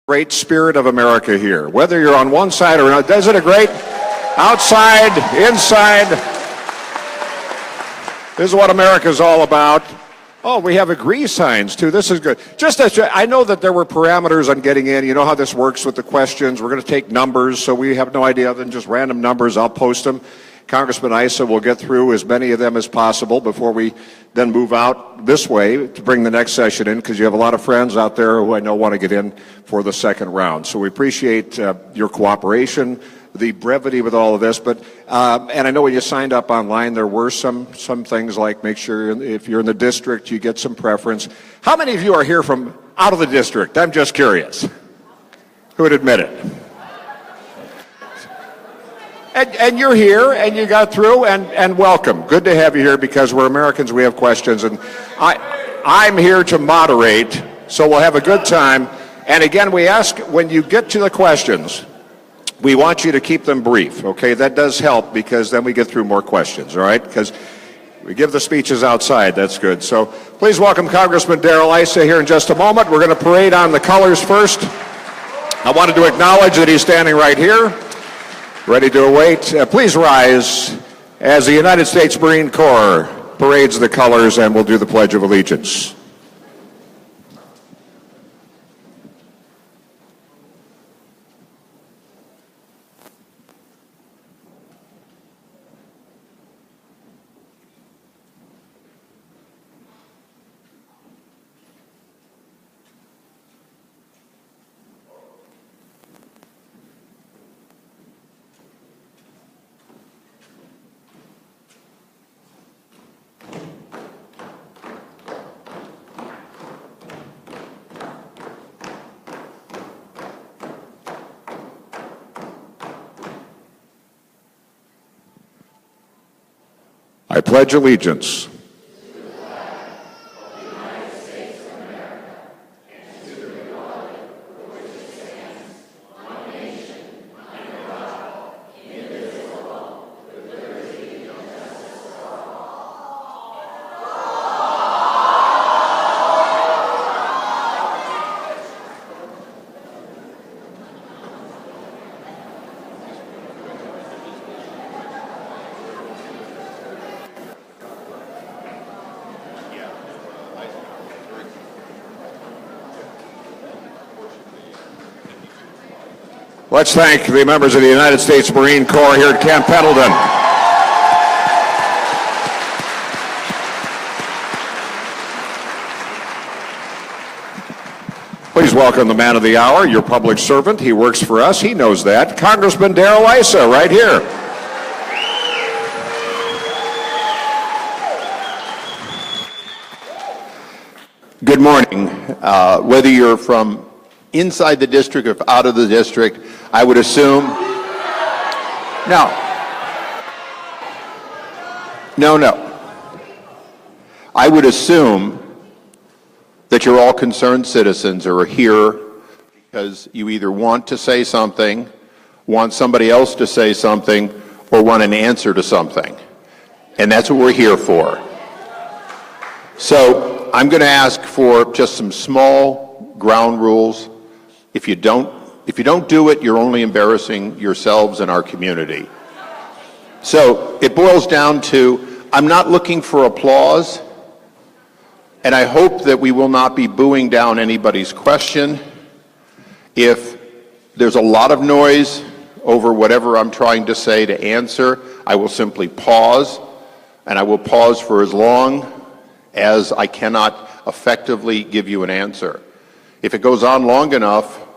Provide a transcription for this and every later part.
Great spirit of America here. Whether you're on one side or not, isn't it great? Outside, inside. This is what America's all about. Oh, we have agree signs too. This is good. Just as I know that there were parameters on getting in. You know how this works with the questions. We're going to take numbers, so we have no idea other than just random numbers. I'll post them. Congressman Issa will get through as many of them as possible before we then move out this way to bring the next session in, because you have a lot of friends out there who I know want to get in for the second round. So we appreciate your cooperation, the brevity with all of this. But and I know when you signed up online, there were some things like make sure if you're in the district, you get some preference. How many of you are here from out of the district? I'm just curious. Who would admit it? And you're here, and you got through, and welcome. Good to have you here, because we're Americans, we have questions, and I'm here to moderate, so we'll have a good time. And again, we ask, when you get to the questions, we want you to keep them brief, okay? That does help, because then we get through more questions, all right? Because we give the speeches outside, that's good. So please welcome Congressman Darrell Issa here in just a moment. We're going to parade on the colors first. I wanted to acknowledge that he's standing right here, ready to await. Please rise as the United States Marine Corps parades the colors, and we'll do the Pledge of Allegiance. I pledge allegiance to the flag of the United States of America and to the republic for which it stands, one nation, under God, indivisible, with liberty and justice for all. Let's thank the members of the United States Marine Corps here at Camp Pendleton. Please welcome the man of the hour, your public servant. He works for us. He knows that. Congressman Darrell Issa, right here. Good morning. Whether you're from inside the district or out of the district, I would assume. No. I would assume that you're all concerned citizens who are here because you either want to say something, want somebody else to say something, or want an answer to something. And that's what we're here for. So I'm going to ask for just some small ground rules. If you don't do it, you're only embarrassing yourselves and our community. So it boils down to, I'm not looking for applause, and I hope that we will not be booing down anybody's question. If there's a lot of noise over whatever I'm trying to say to answer, I will simply pause, and I will pause for as long as I cannot effectively give you an answer. If it goes on long enough,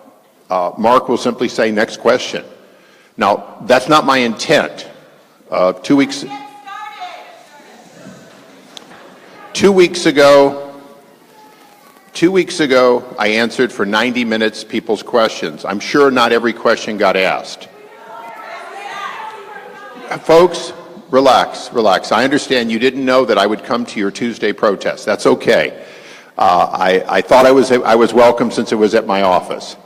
Mark will simply say, next question. Now, that's not my intent. 2 weeks ago, I answered for 90 minutes people's questions. I'm sure not every question got asked. Folks, relax. I understand you didn't know that I would come to your Tuesday protest. That's okay. I thought I was welcome since it was at my office.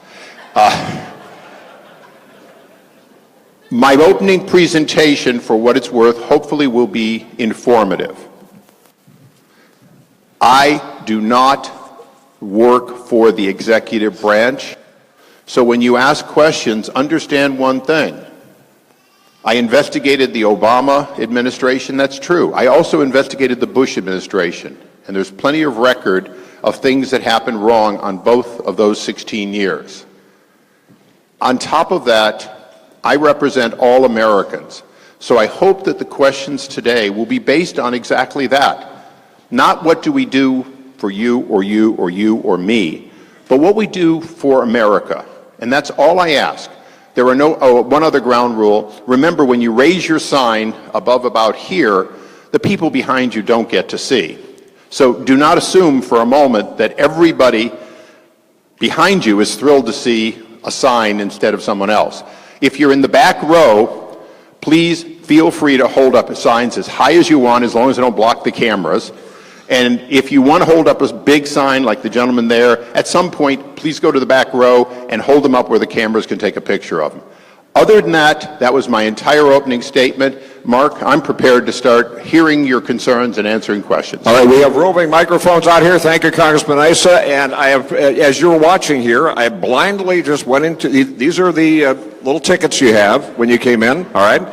My opening presentation, for what it's worth, hopefully will be informative. I do not work for the executive branch, So when you ask questions, understand one thing. I investigated the Obama administration, that's true. I also investigated the Bush administration, and there's plenty of record of things that happened wrong on both of those 16 years. On top of that, I represent all Americans. So I hope that the questions today will be based on exactly that. Not what do we do for you or you or you or me, but what we do for America. And that's all I ask. There are one other ground rule. Remember, when you raise your sign above about here, the people behind you don't get to see. So do not assume for a moment that everybody behind you is thrilled to see a sign instead of someone else. If you're in the back row, please feel free to hold up signs as high as you want, as long as they don't block the cameras. And if you want to hold up a big sign like the gentleman there, at some point, please go to the back row and hold them up where the cameras can take a picture of them. Other than that, that was my entire opening statement. Mark, I'm prepared to start hearing your concerns and answering questions. All right, we have roving microphones out here. Thank you, Congressman Issa. And I have, as you're watching here, I blindly just went into, these are the little tickets you have when you came in, all right?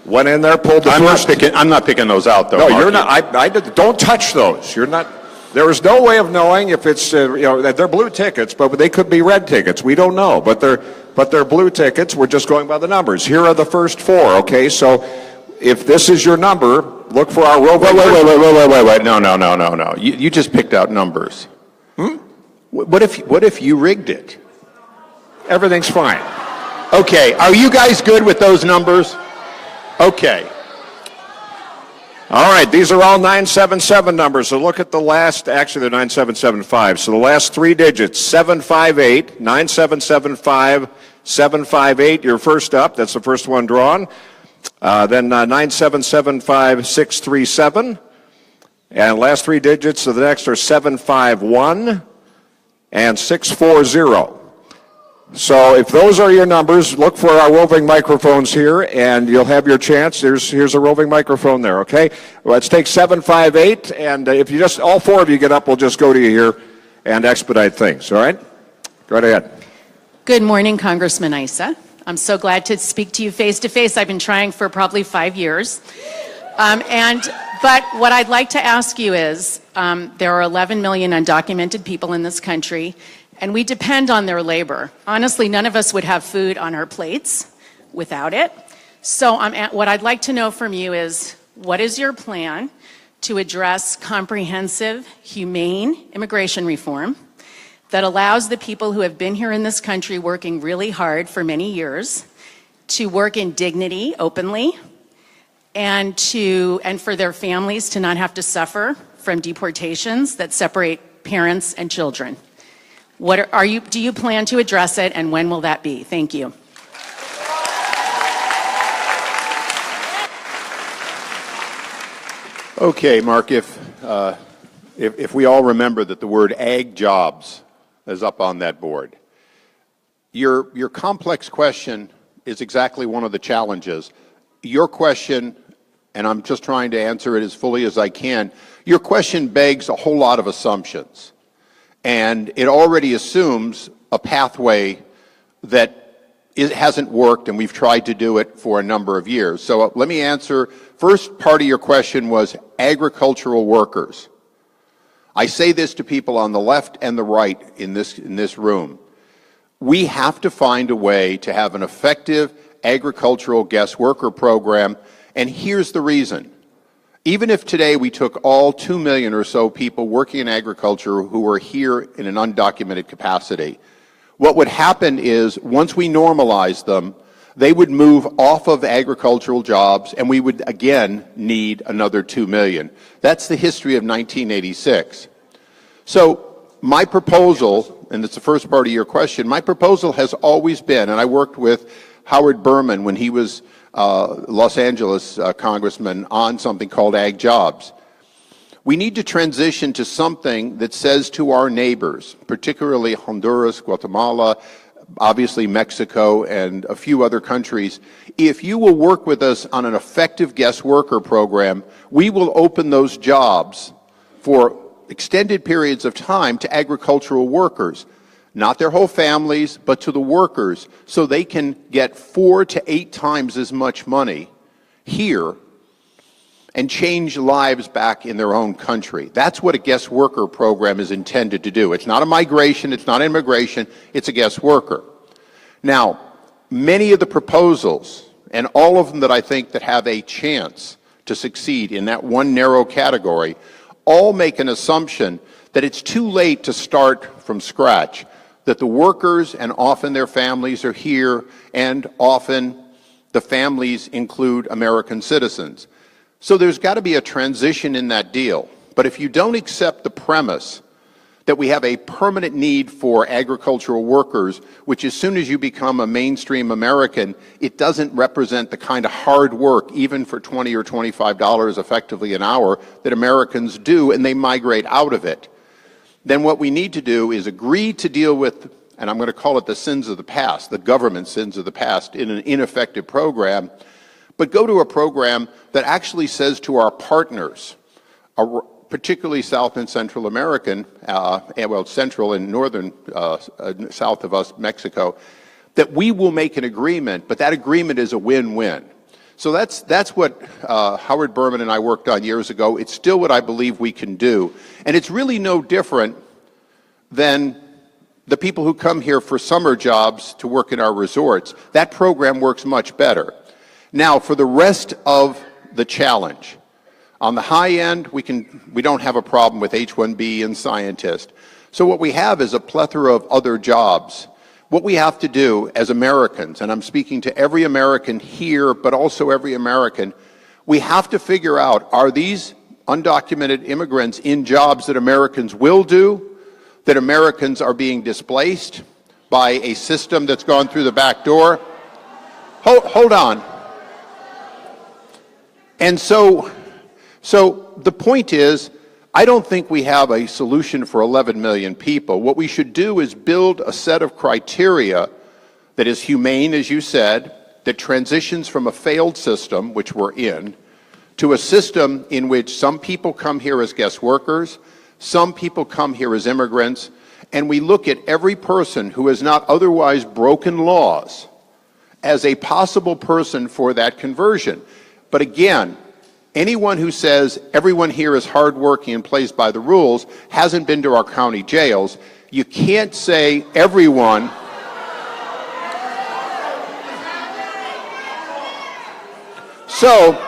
Went in there, pulled the first. I'm not picking those out, though. No, Mark. you're not. I did. Don't touch those. You're not. There is no way of knowing if it's that they're blue tickets, but they could be red tickets. We don't know, but they're blue tickets. We're just going by the numbers. Here are the first four. Okay, so if this is your number, look for our roving. Wait. No. You just picked out numbers. What if you rigged it? Everything's fine. Okay. Are you guys good with those numbers? Okay. All right, these are all 977 numbers. So look at the last, actually they're 9775. So the last three digits, 758, 9775, 758, you're first up. That's the first one drawn. Then 9775637. 637. And last three digits of the next are 751 and 640. So if those are your numbers, look for our roving microphones here, and you'll have your chance. Here's a roving microphone there, okay? Let's take 758, and if you just, all four of you get up, we'll just go to you here and expedite things, all right? Go right ahead. Good morning, Congressman Issa. I'm so glad to speak to you face to face. I've been trying for probably 5 years. But what I'd like to ask you is, there are 11 million undocumented people in this country, and we depend on their labor. Honestly, none of us would have food on our plates without it. So what I'd like to know from you is, what is your plan to address comprehensive, humane immigration reform that allows the people who have been here in this country working really hard for many years to work in dignity openly, and for their families to not have to suffer from deportations that separate parents and children? Do you plan to address it, and when will that be? Thank you. Okay, Mark, if we all remember that the word ag jobs is up on that board. Your complex question is exactly one of the challenges. Your question, and I'm just trying to answer it as fully as I can, your question begs a whole lot of assumptions. And it already assumes a pathway that it hasn't worked, and we've tried to do it for a number of years. So let me answer. First part of your question was agricultural workers. I say this to people on the left and the right in this room. We have to find a way to have an effective agricultural guest worker program, and here's the reason. Even if today we took all 2 million or so people working in agriculture who are here in an undocumented capacity, what would happen is once we normalize them, they would move off of agricultural jobs, and we would again need another 2 million. That's the history of 1986. So my proposal, and it's the first part of your question, my proposal has always been, and I worked with Howard Berman when he was Los Angeles congressman on something called ag jobs. We need to transition to something that says to our neighbors, particularly Honduras, Guatemala, obviously Mexico, and a few other countries, if you will work with us on an effective guest worker program, we will open those jobs for extended periods of time to agricultural workers. not their whole families, but to the workers, so they can get 4 to 8 times as much money here and change lives back in their own country. That's what a guest worker program is intended to do. It's not a migration, it's not immigration, it's a guest worker. Now, many of the proposals, and all of them that I think that have a chance to succeed in that one narrow category, all make an assumption that it's too late to start from scratch, that the workers and often their families are here, and often the families include American citizens. So there's got to be a transition in that deal. But if you don't accept the premise that we have a permanent need for agricultural workers, which as soon as you become a mainstream American, it doesn't represent the kind of hard work, even for $20 or $25 effectively an hour, that Americans do, and they migrate out of it, then what we need to do is agree to deal with, and I'm going to call it the sins of the past, the government sins of the past, in an ineffective program, but go to a program that actually says to our partners, particularly South and Central American, well, Central and Northern, south of us, Mexico, that we will make an agreement, but that agreement is a win-win. So that's what Howard Berman and I worked on years ago. It's still what I believe we can do. And it's really no different than the people who come here for summer jobs to work in our resorts. That program works much better. Now, for the rest of the challenge, on the high end, we don't have a problem with H-1B and scientists. So what we have is a plethora of other jobs. What we have to do as Americans, and I'm speaking to every American here, but also every American, we have to figure out, are these undocumented immigrants in jobs that Americans will do, that Americans are being displaced by a system that's gone through the back door? Hold on. And so the point is, I don't think we have a solution for 11 million people. What we should do is build a set of criteria that is humane, as you said, that transitions from a failed system, which we're in, to a system in which some people come here as guest workers, some people come here as immigrants, and we look at every person who has not otherwise broken laws as a possible person for that conversion. But again, anyone who says everyone here is hardworking and plays by the rules hasn't been to our county jails. You can't say everyone. So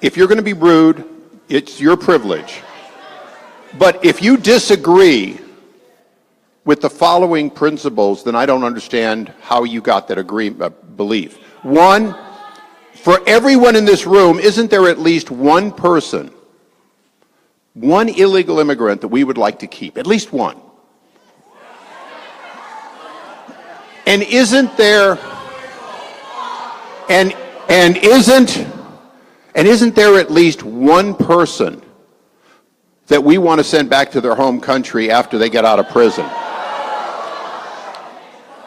if you're going to be rude, it's your privilege. But if you disagree with the following principles, then I don't understand how you got that belief. One, for everyone in this room, isn't there at least one person, one illegal immigrant that we would like to keep? At least one. And isn't there, and isn't there at least one person that we want to send back to their home country after they get out of prison?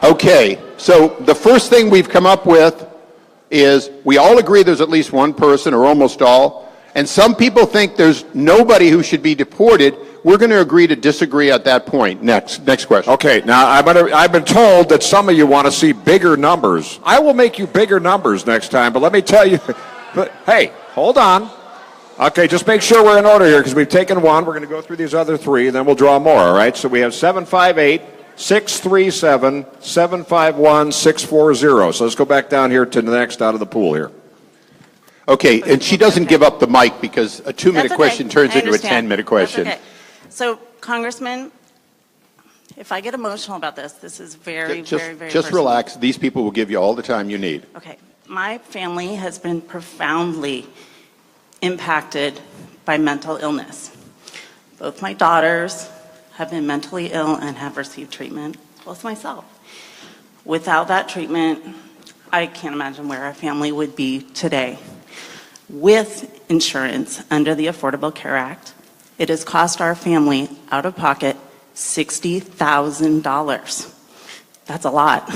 Okay, so the first thing we've come up with is we all agree there's at least one person, or almost all, and some people think there's nobody who should be deported. We're going to agree to disagree at that point. Next question. Okay, now I've been told that some of you want to see bigger numbers. I will make you bigger numbers next time, but let me tell you, but hey, hold on. Okay, just make sure we're in order here, because we've taken one. We're going to go through these other three, and then we'll draw more, all right? So we have 758-637-751-640. So let's go back down here to the next out of the pool here. Okay, and she doesn't give up the mic because a 2-minute question turns into a 10-minute question. That's okay. So, Congressman, if I get emotional about this, this is very Just personal. relax. These people will give you all the time you need. Okay. My family has been profoundly impacted by mental illness. Both my daughters have been mentally ill and have received treatment, as well as myself. Without that treatment, I can't imagine where our family would be today. With insurance under the Affordable Care Act, it has cost our family, out of pocket, $60,000. That's a lot.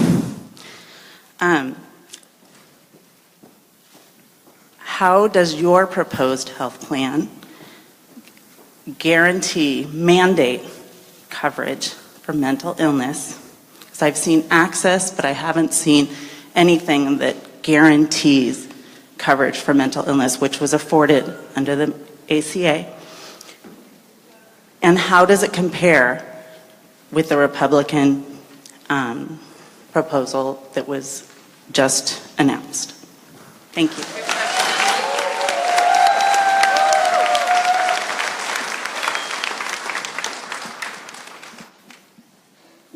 How does your proposed health plan guarantee, mandate coverage for mental illness. Because I've seen access, but I haven't seen anything that guarantees coverage for mental illness, which was afforded under the ACA. And how does it compare with the Republican proposal that was just announced? Thank you.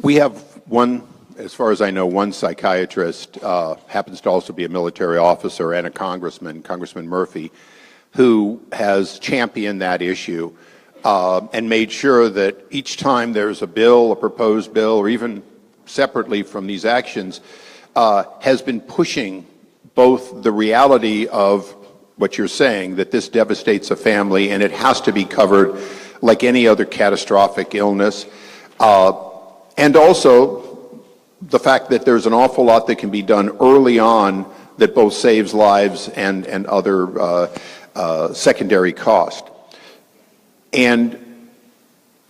We have one, as far as I know, one psychiatrist, happens to also be a military officer and a congressman, Congressman Murphy, who has championed that issue and made sure that each time there's a bill, a proposed bill, or even separately from these actions, has been pushing both the reality of what you're saying, that this devastates a family and it has to be covered like any other catastrophic illness, and also the fact that there's an awful lot that can be done early on that both saves lives and other secondary cost. And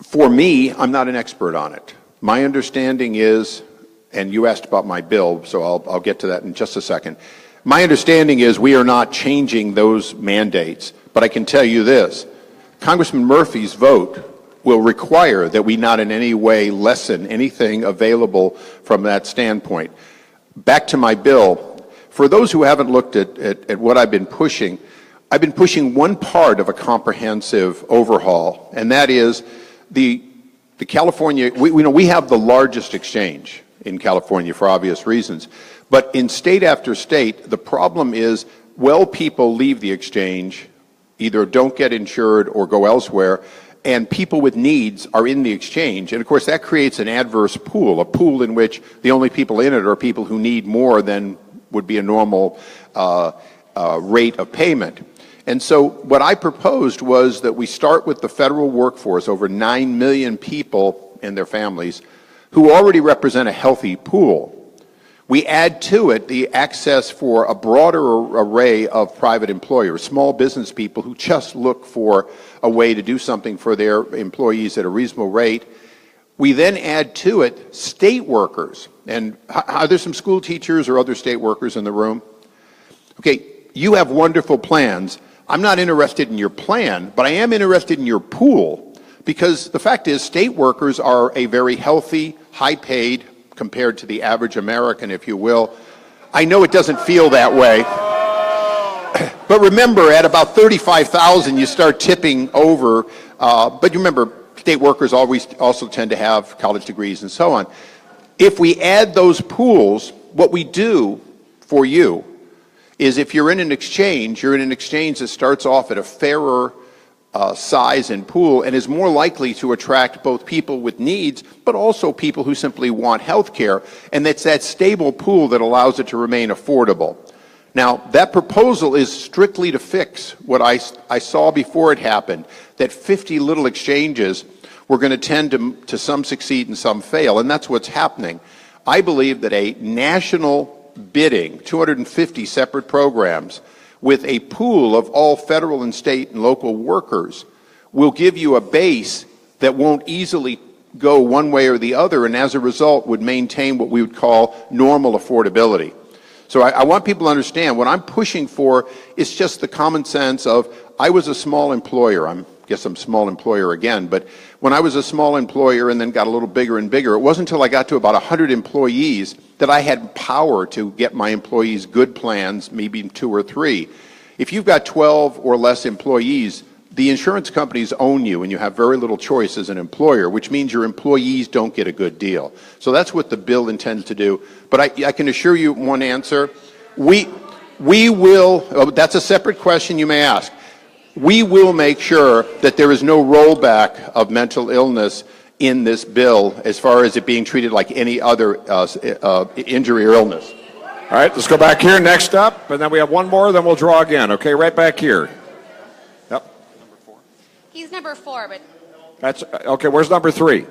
for me, I'm not an expert on it. My understanding is, and you asked about my bill, so I'll get to that in just a second. My understanding is we are not changing those mandates, but I can tell you this. Congressman Murphy's vote will require that we not in any way lessen anything available from that standpoint. Back to my bill, for those who haven't looked at what I've been pushing one part of a comprehensive overhaul, and that is the California, we have the largest exchange in California for obvious reasons, but in state after state, the problem is, well, people leave the exchange, either don't get insured or go elsewhere, and people with needs are in the exchange. And of course, that creates an adverse pool, a pool in which the only people in it are people who need more than would be a normal rate of payment. And so what I proposed was that we start with the federal workforce, over 9 million people and their families, who already represent a healthy pool. We add to it the access for a broader array of private employers, small business people who just look for a way to do something for their employees at a reasonable rate. We then add to it state workers. And are there some school teachers or other state workers in the room? Okay, you have wonderful plans. I'm not interested in your plan, but I am interested in your pool, because the fact is state workers are a very healthy, high-paid, compared to the average American, if you will. I know it doesn't feel that way. But remember, at about 35,000, you start tipping over. But you remember, state workers always also tend to have college degrees and so on. If we add those pools, what we do for you is, if you're in an exchange, you're in an exchange that starts off at a fairer size and pool and is more likely to attract both people with needs, but also people who simply want health care, and it's that stable pool that allows it to remain affordable. Now, that proposal is strictly to fix what I saw before it happened, that 50 little exchanges were going to tend to some succeed and some fail, and that's what's happening. I believe that a national bidding, 250 separate programs, with a pool of all federal and state and local workers, will give you a base that won't easily go one way or the other, and as a result would maintain what we would call normal affordability. So I want people to understand what I'm pushing for is just the common sense of, I was a small employer. I guess I'm a small employer again, but when I was a small employer and then got a little bigger and bigger, it wasn't until I got to about 100 employees that I had power to get my employees good plans, maybe 2 or 3. If you've got 12 or less employees, the insurance companies own you and you have very little choice as an employer, which means your employees don't get a good deal. So that's what the bill intends to do. But I can assure you one answer. We will, that's a separate question you may ask. We will make sure that there is no rollback of mental illness in this bill as far as it being treated like any other injury or illness. All right, let's go back here. Next up, and then we have one more, then we'll draw again. Okay, right back here. Yep. He's number 4, but... That's okay, where's number 3?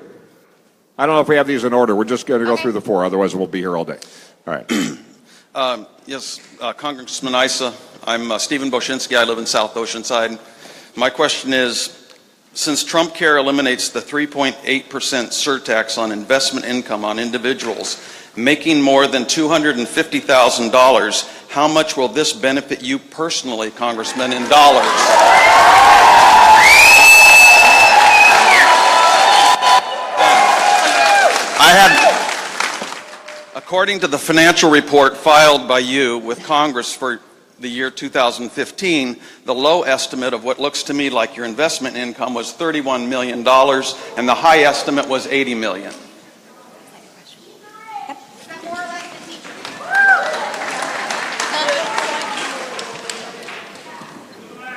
I don't know if we have these in order. We're just going to go through the 4, otherwise we'll be here all day. All right. Yes, Congressman Issa, I'm Stephen Boshinsky. I live in South Oceanside. My question is, Since Trump Care eliminates the 3.8% surtax on investment income on individuals making more than $250,000, how much will this benefit you personally, Congressman, in dollars? According to the financial report filed by you with Congress for the year 2015, the low estimate of what looks to me like your investment income was $31 million, and the high estimate was $80 million.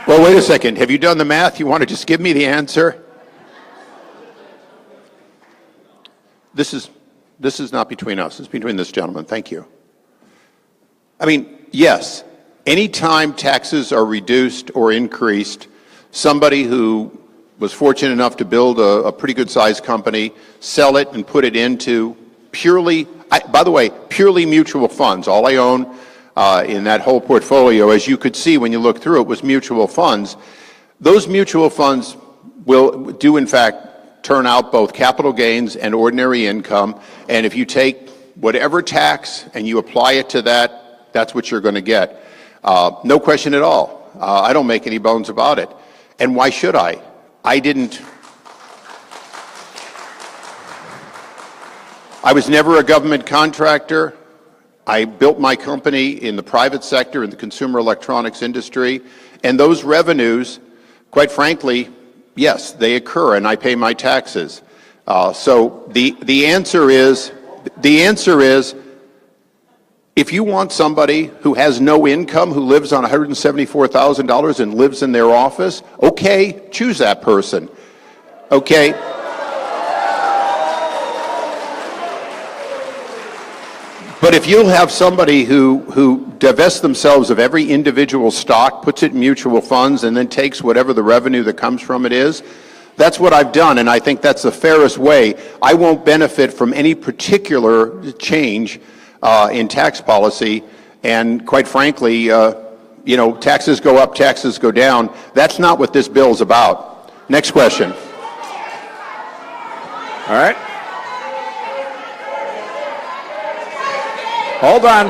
Well, wait a second. Have you done the math? You want to just give me the answer? This is not between us. It's between this gentleman. Thank you. I mean, yes, anytime taxes are reduced or increased, somebody who was fortunate enough to build a pretty good-sized company, sell it and put it into purely, by the way, purely mutual funds. All I own in that whole portfolio, as you could see when you look through it, was mutual funds. Those mutual funds do in fact turn out both capital gains and ordinary income, and if you take whatever tax and you apply it to that, that's what you're going to get. No question at all. I don't make any bones about it. And why should I? I was never a government contractor. I built my company in the private sector, in the consumer electronics industry, and those revenues, quite frankly, yes, they occur, and I pay my taxes. So the answer is, if you want somebody who has no income, who lives on $174,000 and lives in their office, okay, choose that person. Okay. But if you'll have somebody who divests themselves of every individual stock, puts it in mutual funds, and then takes whatever the revenue that comes from it is, that's what I've done, and I think that's the fairest way. I won't benefit from any particular change in tax policy, and quite frankly, taxes go up, taxes go down. That's not what this bill's about. Next question. All right. Hold on.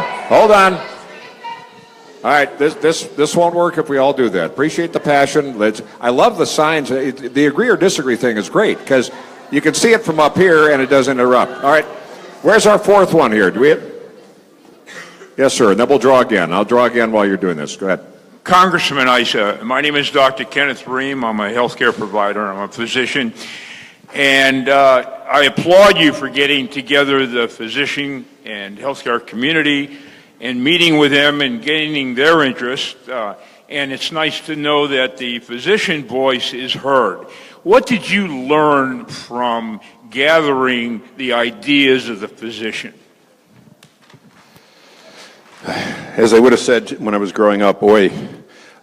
All right, this won't work if we all do that. Appreciate the passion. I love the signs. The agree or disagree thing is great because you can see it from up here and it doesn't interrupt. All right, where's our fourth one here? Do we have? Yes, sir, and then we'll draw again. I'll draw again while you're doing this. Go ahead. Congressman Issa, my name is Dr. Kenneth Ream. I'm a healthcare provider. I'm a physician. And I applaud you for getting together the physician and healthcare community and meeting with them and gaining their interest. And it's nice to know that the physician voice is heard. What did you learn from gathering the ideas of the physician? As I would have said when I was growing up, boy,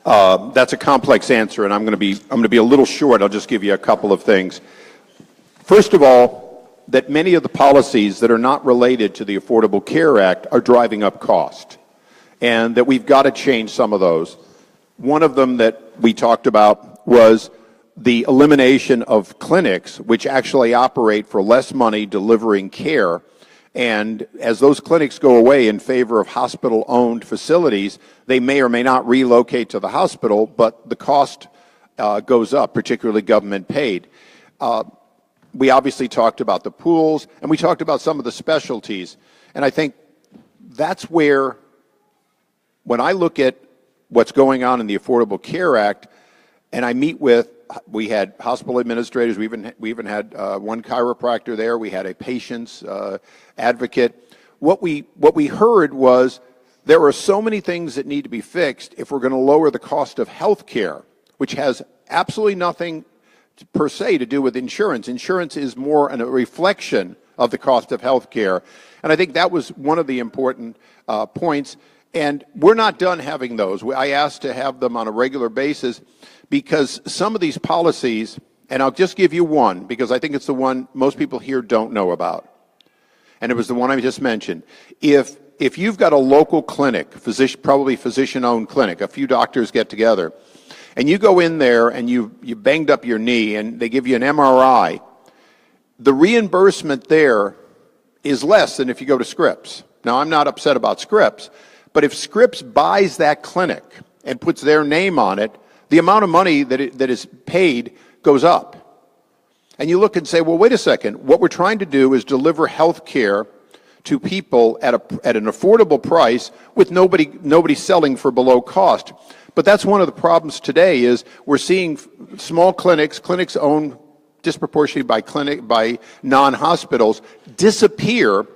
that's a complex answer, and I'm going to be a little short. I'll just give you a couple of things. First of all, that many of the policies that are not related to the Affordable Care Act are driving up cost, and that we've got to change some of those. One of them that we talked about was the elimination of clinics which actually operate for less money delivering care. And as those clinics go away in favor of hospital-owned facilities, they may or may not relocate to the hospital, but the cost goes up, particularly government-paid. We obviously talked about the pools, and we talked about some of the specialties. And I think that's where, when I look at what's going on in the Affordable Care Act, and I meet with, we had hospital administrators, we even had one chiropractor there, we had a patient's advocate. What we heard was there are so many things that need to be fixed if we're going to lower the cost of health care, which has absolutely nothing per se to do with insurance. Insurance is more a reflection of the cost of health care. And I think that was one of the important points. And we're not done having those. I asked to have them on a regular basis because some of these policies, and I'll just give you one because I think it's the one most people here don't know about. And it was the one I just mentioned. If you've got a local clinic, probably physician-owned clinic, a few doctors get together, and you go in there and you banged up your knee and they give you an MRI, the reimbursement there is less than if you go to Scripps. Now, I'm not upset about Scripps, but if Scripps buys that clinic and puts their name on it, the amount of money that is paid goes up. And you look and say, well, wait a second. What we're trying to do is deliver health care to people at an affordable price with nobody selling for below cost. But that's one of the problems today is we're seeing small clinics owned disproportionately by non-hospitals disappear,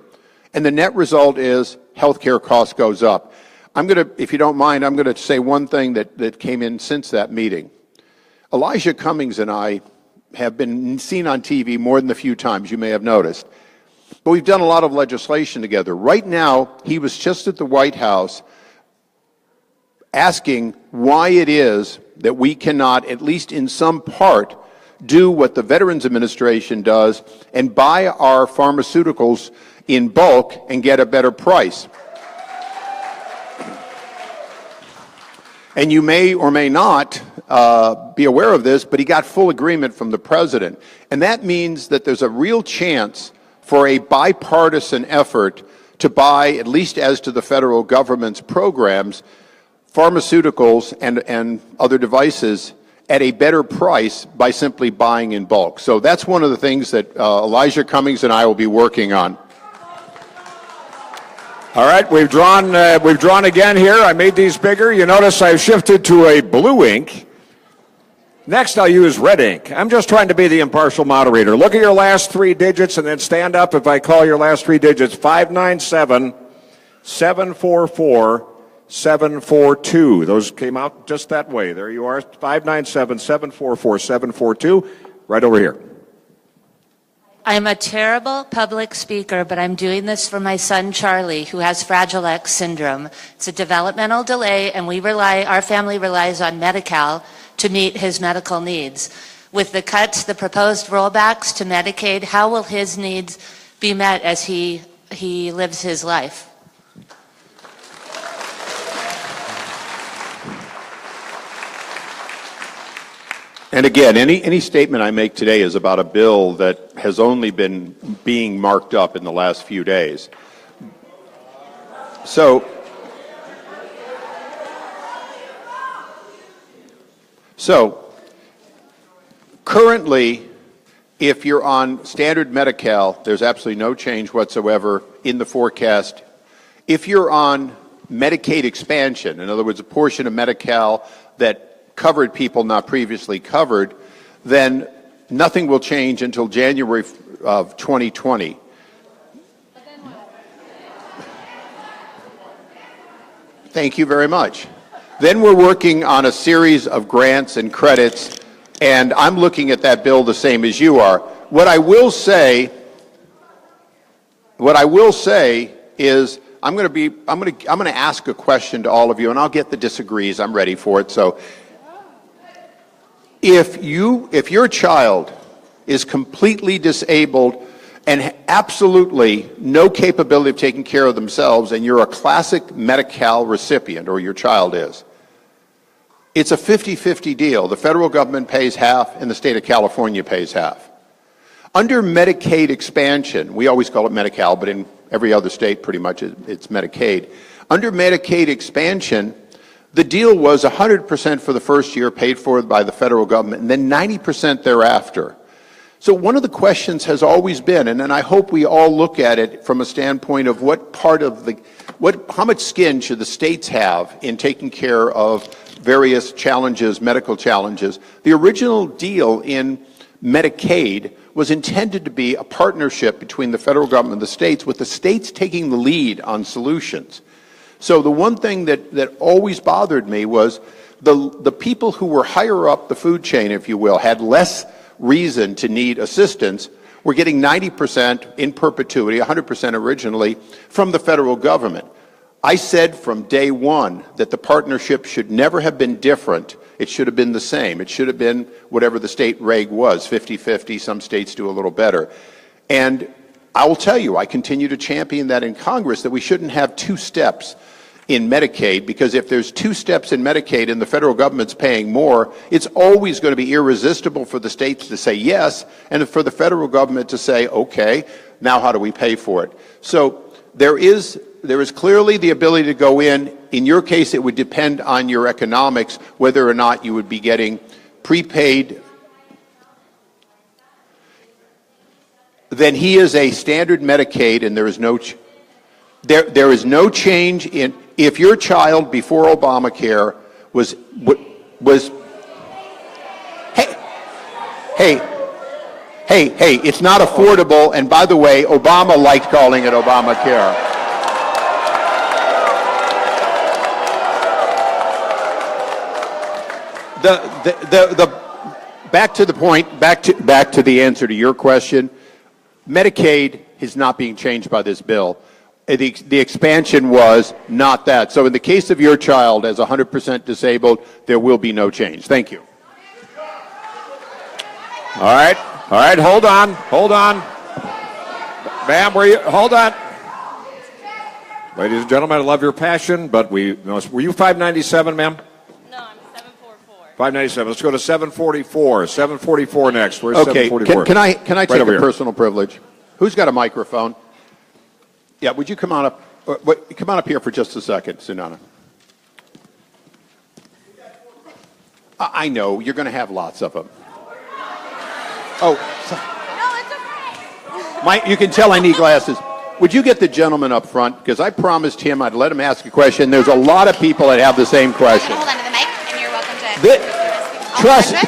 and the net result is healthcare cost goes up. If you don't mind, I'm going to say one thing that came in since that meeting. Elijah Cummings and I have been seen on TV more than a few times, you may have noticed. But we've done a lot of legislation together. Right now, he was just at the White House asking why it is that we cannot, at least in some part, do what the Veterans Administration does and buy our pharmaceuticals in bulk and get a better price. And you may or may not be aware of this, but he got full agreement from the president. And that means that there's a real chance for a bipartisan effort to buy, at least as to the federal government's programs, pharmaceuticals and other devices at a better price by simply buying in bulk. So that's one of the things that Elijah Cummings and I will be working on. All right, we've drawn again here. I made these bigger. You notice I've shifted to a blue ink. Next, I'll use red ink. I'm just trying to be the impartial moderator. Look at your last three digits and then stand up if I call your last three digits. 597-744-742. Those came out just that way. There you are, 597-744-742, right over here. I'm a terrible public speaker, but I'm doing this for my son, Charlie, who has Fragile X syndrome. It's a developmental delay, and our family relies on Medi-Cal to meet his medical needs. With the cuts, the proposed rollbacks to Medicaid, how will his needs be met as he lives his life? And again, any statement I make today is about a bill that has only been being marked up in the last few days. So currently, if you're on standard Medi-Cal, there's absolutely no change whatsoever in the forecast. If you're on Medicaid expansion, in other words, a portion of Medi-Cal that covered people not previously covered, then nothing will change until January of 2020. Thank you very much. Then we're working on a series of grants and credits, and I'm looking at that bill the same as you are. What I will say is I'm going to ask a question to all of you, and I'll get the disagrees. I'm ready for it. So if your child is completely disabled and absolutely no capability of taking care of themselves, and you're a classic Medi-Cal recipient, or your child is, it's a 50-50 deal. The federal government pays half, and the state of California pays half. Under Medicaid expansion, we always call it Medi-Cal, but in every other state pretty much it's Medicaid. Under Medicaid expansion, the deal was 100% for the first year paid for by the federal government, and then 90% thereafter. So one of the questions has always been, and I hope we all look at it from a standpoint of how much skin should the states have in taking care of various challenges, medical challenges. The original deal in Medicaid was intended to be a partnership between the federal government and the states, with the states taking the lead on solutions. So the one thing that always bothered me was the people who were higher up the food chain, if you will, had less reason to need assistance, were getting 90% in perpetuity, 100% originally, from the federal government. I said from day one that the partnership should never have been different. It should have been the same. It should have been whatever the state reg was, 50-50. Some states do a little better. And I will tell you, I continue to champion that in Congress, that we shouldn't have two steps. in Medicaid, because if there's two steps in Medicaid and the federal government's paying more, it's always going to be irresistible for the states to say yes, and for the federal government to say, okay, now how do we pay for it? So there is clearly the ability to go in. In your case, it would depend on your economics, whether or not you would be getting prepaid. Then he is a standard Medicaid, and there is no there is no change in, if your child before Obamacare was hey, it's not affordable, and by the way, Obama liked calling it Obamacare. Back to the point, back to the answer to your question, Medicaid is not being changed by this bill. The expansion was not that. So in the case of your child as 100% disabled, there will be no change. Thank you. All right, hold on. Ma'am, hold on. Ladies and gentlemen, I love your passion, but were you 597, ma'am? No, I'm 744. 597. Let's go to 744. 744 next. Where's Okay, 744? can I take Right a over here. personal privilege? Who's got a microphone? Yeah, would you come on up? Come on up here for just a second, Sunana. I know, you're going to have lots of them. Oh, No, it's okay. you can tell I need glasses. Would you get the gentleman up front? Because I promised him I'd let him ask a question. There's a lot of people that have the same question. Hold on to the mic, and you're welcome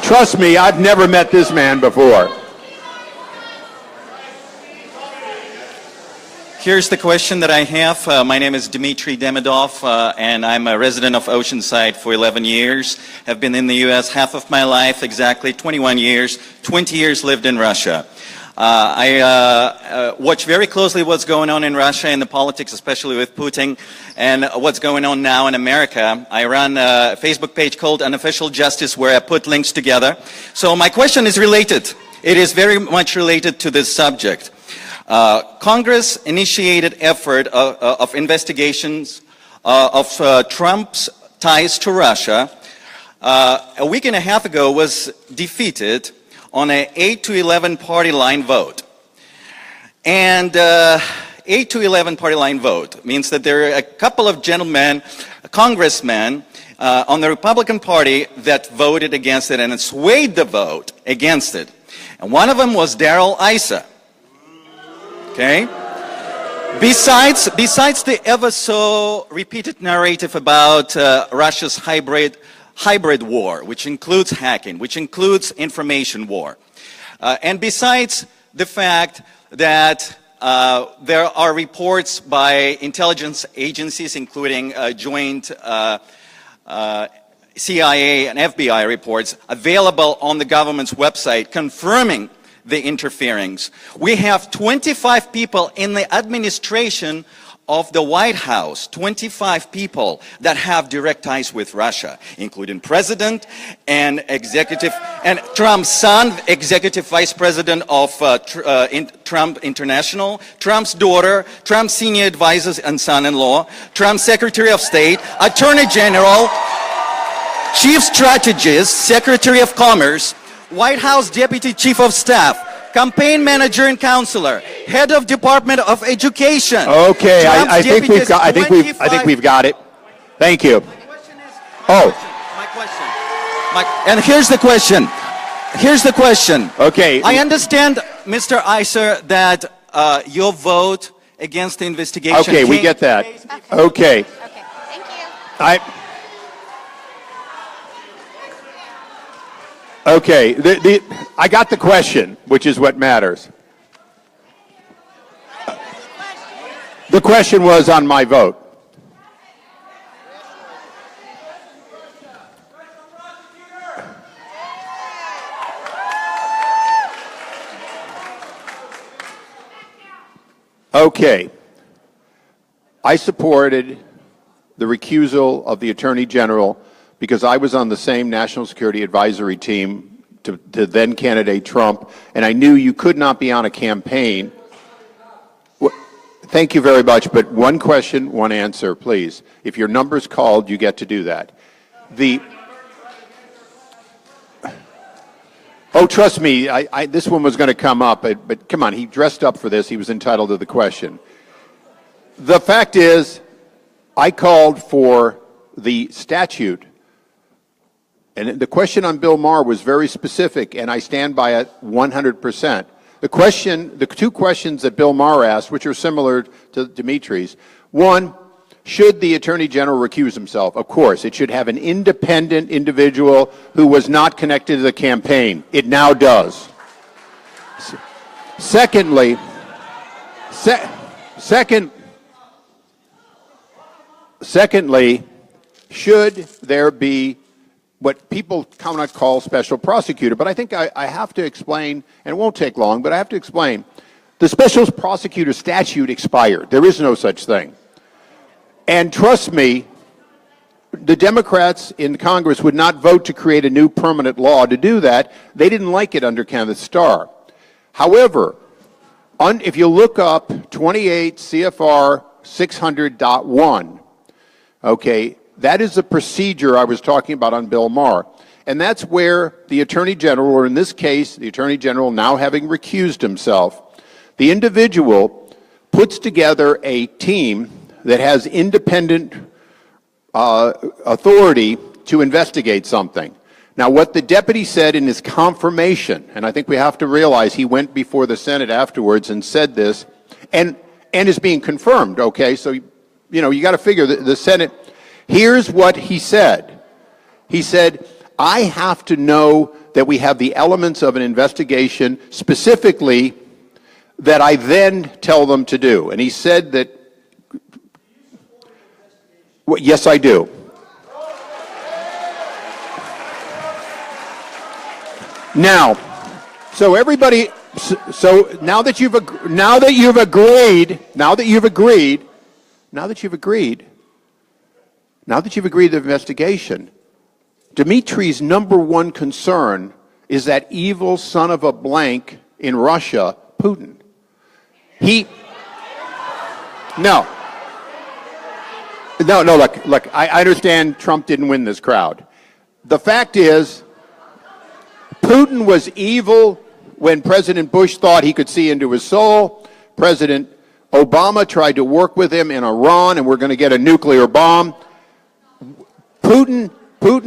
to. Trust me, I've never met this man before. Here's the question that I have. My name is Dmitry Demidov, and I'm a resident of Oceanside for 11 years. Have been in the U.S. half of my life, exactly 21 years. 20 years lived in Russia. I watch very closely what's going on in Russia and the politics, especially with Putin, and what's going on now in America. I run a Facebook page called Unofficial Justice, where I put links together. So my question is related. It is very much related to this subject. Congress initiated effort of investigations of Trump's ties to Russia. A week and a half ago was defeated on an 8-11 party line vote. And 8-11 party line vote means that there are a couple of gentlemen, congressmen, on the Republican Party that voted against it and swayed the vote against it. And one of them was Issa. Okay? Besides the ever so repeated narrative about Russia's hybrid war, which includes hacking, which includes information war, and besides the fact that there are reports by intelligence agencies, including joint CIA and FBI reports available on the government's website confirming the interference. We have 25 people in the administration of the White House, 25 people that have direct ties with Russia, including President and executive, and Trump's son, executive vice president of Trump International, Trump's daughter, Trump's senior advisors and son-in-law, Trump's Secretary of State, Attorney General, Chief Strategist, Secretary of Commerce, White House Deputy Chief of Staff, Campaign Manager and Counselor, Head of Department of Education. Okay, I think we've got it. Thank you. And here's the question. Here's the question. Okay. I understand, Mr. Issa, that your vote against the investigation. Okay, we get that. Okay. Okay, thank you. Okay, I got the question, which is what matters. The question was on my vote. Okay. I supported the recusal of the Attorney General because I was on the same National Security Advisory team to then candidate Trump, and I knew you could not be on a campaign. Thank you very much, but one question, one answer, please. If your number's called, you get to do that. Oh, trust me, this one was going to come up, but come on, he dressed up for this. He was entitled to the question. The fact is, I called for the statute, and the question on Bill Maher was very specific, and I stand by it 100%. The two questions that Bill Maher asked, which are similar to Dimitri's, one, should the Attorney General recuse himself? Of course, it should have an independent individual who was not connected to the campaign. It now does. Secondly, should there be what people cannot call special prosecutor? But I think I have to explain, and it won't take long, but I have to explain. The special prosecutor statute expired. There is no such thing. And trust me, the Democrats in Congress would not vote to create a new permanent law to do that. They didn't like it under Kenneth Starr. However, if you look up 28 CFR 600.1, okay, that is the procedure I was talking about on Bill Maher. And that's where the Attorney General, or in this case, the Attorney General now having recused himself, the individual puts together a team that has independent authority to investigate something. Now, what the deputy said in his confirmation, and I think we have to realize he went before the Senate afterwards and said this, and is being confirmed, okay? So, you know, you got to figure the Senate. Here's what he said. He said, I have to know that we have the elements of an investigation specifically that I then tell them to do. And he said that, well, yes, I do. Now, so everybody, so now that you've agreed to investigation, Dimitri's number one concern is that evil son of a blank in Russia, Putin. No, look, I understand Trump didn't win this crowd. The fact is, Putin was evil when President Bush thought he could see into his soul. President Obama tried to work with him in Iran, and we're going to get a nuclear bomb. Putin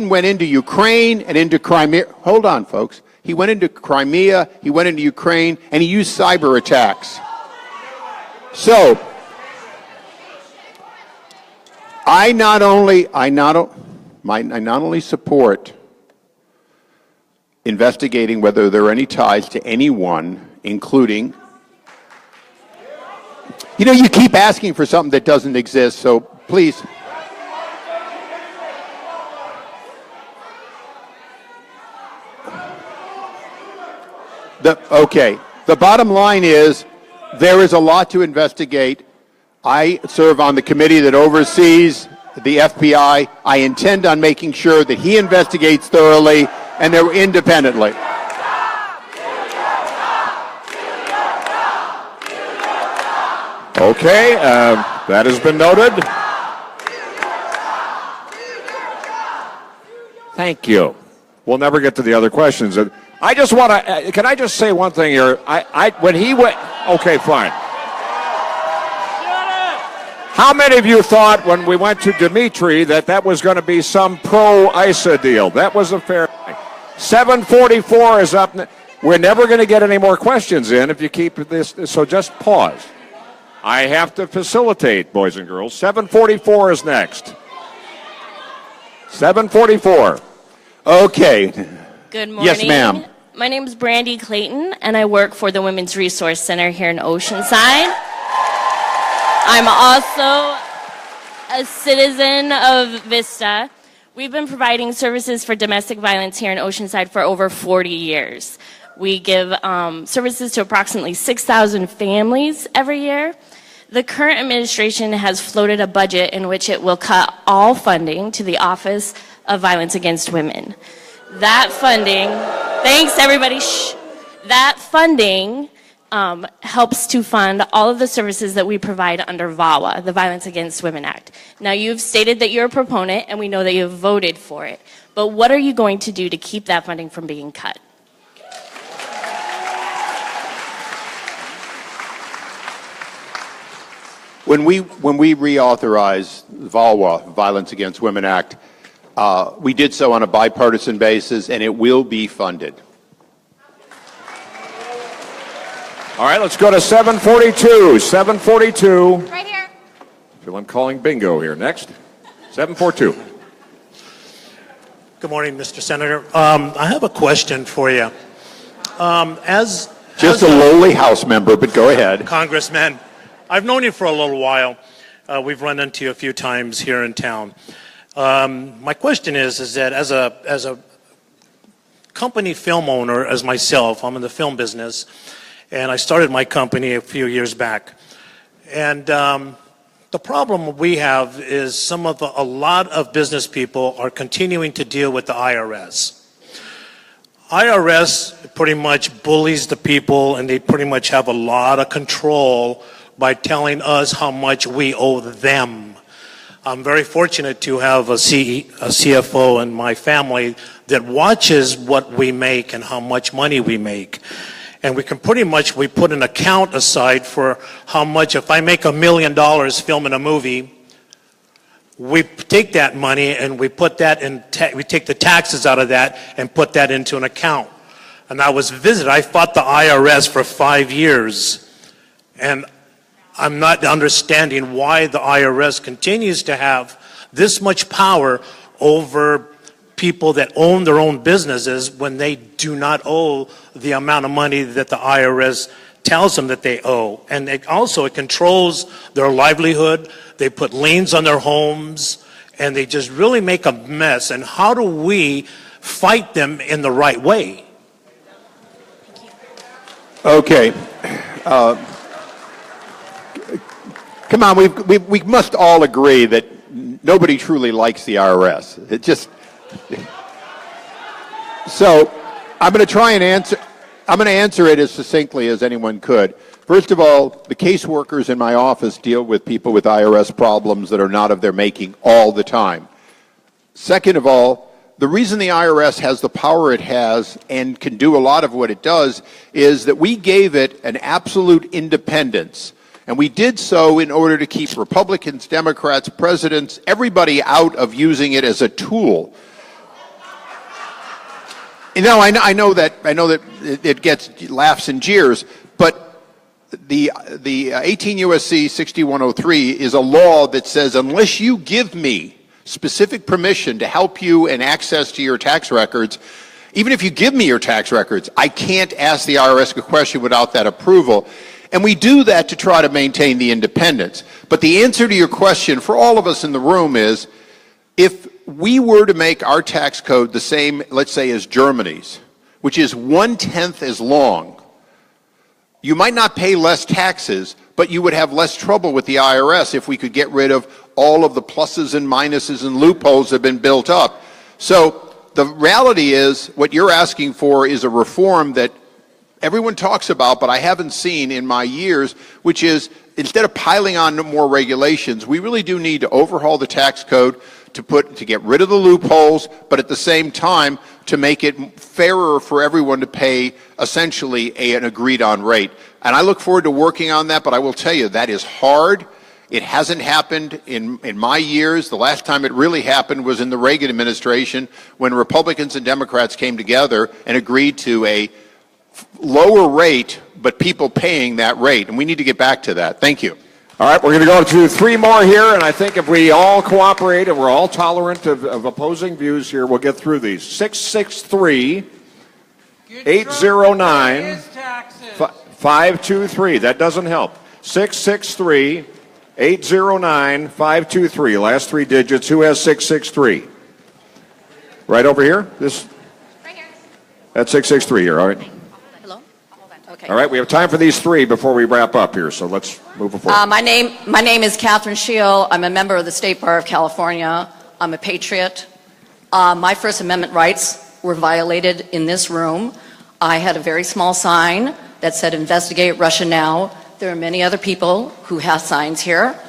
went into Ukraine and into Crimea. Hold on, folks. He went into Crimea, he went into Ukraine, and he used cyber attacks. So, I not only support investigating whether there are any ties to anyone, including, you know, you keep asking for something that doesn't exist, so please. The bottom line is there is a lot to investigate. I serve on the committee that oversees the FBI. I intend on making sure that he investigates thoroughly and they're independently. Okay, that has been noted. Thank you. We'll never get to the other questions. I just want to, can I just say one thing here? When he went, okay, fine. How many of you thought when we went to Dimitri that was going to be some pro-Issa deal? That was a fair thing. 7:44 is up. We're never going to get any more questions in if you keep this, so just pause. I have to facilitate, boys and girls. 7:44 is next. 7:44. Okay. Good morning. Yes, ma'am. My name is Brandy Clayton, and I work for the Women's Resource Center here in Oceanside. I'm also a citizen of Vista. We've been providing services for domestic violence here in Oceanside for over 40 years. We give services to approximately 6,000 families every year. The current administration has floated a budget in which it will cut all funding to the Office of Violence Against Women. That funding, thanks everybody, that funding helps to fund all of the services that we provide under VAWA, the Violence Against Women Act. Now, you've stated that you're a proponent, and we know that you've voted for it. But what are you going to do to keep that funding from being cut? When we reauthorized VAWA, Violence Against Women Act, we did so on a bipartisan basis, and it will be funded. All right, let's go to 742. 742. Right here. I feel I'm calling bingo here. Next. 742. Good morning, Mr. Senator. I have a question for you. Just a lowly House member, but go ahead. Congressman, I've known you for a little while. We've run into you a few times here in town. My question is that as a company film owner, as myself, I'm in the film business, and I started my company a few years back. And the problem we have is a lot of business people are continuing to deal with the IRS. IRS pretty much bullies the people, and they pretty much have a lot of control by telling us how much we owe them. I'm very fortunate to have a CFO in my family that watches what we make and how much money we make. And we can we put an account aside for how much, if I make $1 million filming a movie, we take that money and we put that in, we take the taxes out of that and put that into an account. And I fought the IRS for 5 years. And I'm not understanding why the IRS continues to have this much power over people that own their own businesses when they do not owe the amount of money that the IRS tells them that they owe. And it controls their livelihood. They put liens on their homes, and they just really make a mess. And how do we fight them in the right way? Okay. Come on, we must all agree that nobody truly likes the IRS. It just... So I'm going to try and answer it as succinctly as anyone could. First of all, the caseworkers in my office deal with people with IRS problems that are not of their making all the time. Second of all, the reason the IRS has the power it has and can do a lot of what it does is that we gave it an absolute independence. And we did so in order to keep Republicans, Democrats, presidents, everybody out of using it as a tool. You know, I know that it gets laughs and jeers, but the 18 U.S.C. 6103 is a law that says unless you give me specific permission to help you and access to your tax records, even if you give me your tax records, I can't ask the IRS a question without that approval. And we do that to try to maintain the independence. But the answer to your question for all of us in the room is, if we were to make our tax code the same, let's say, as Germany's, which is 1/10 as long, you might not pay less taxes, but you would have less trouble with the IRS if we could get rid of all of the pluses and minuses and loopholes that have been built up. So the reality is, what you're asking for is a reform that everyone talks about, but I haven't seen in my years, which is, instead of piling on more regulations, we really do need to overhaul the tax code to get rid of the loopholes, but at the same time to make it fairer for everyone to pay essentially an agreed on rate. And I look forward to working on that, but I will tell you that is hard. It hasn't happened in my years. The last time it really happened was in the Reagan administration when Republicans and Democrats came together and agreed to a lower rate, but people paying that rate. And we need to get back to that. Thank you. All right, we're going to go to 3 more here, and I think if we all cooperate and we're all tolerant of opposing views here, we'll get through these. 663-809-523. That doesn't help. 663-809-523. Last 3 digits. Who has 663? Right over here? Right here. That's 663 here, all right. Okay. All right, we have time for these 3 before we wrap up here, so let's move forward. My name is Catherine Scheel. I'm a member of the State Bar of California. I'm a patriot. My First Amendment rights were violated in this room. I had a very small sign that said, investigate Russia now. There are many other people who have signs here.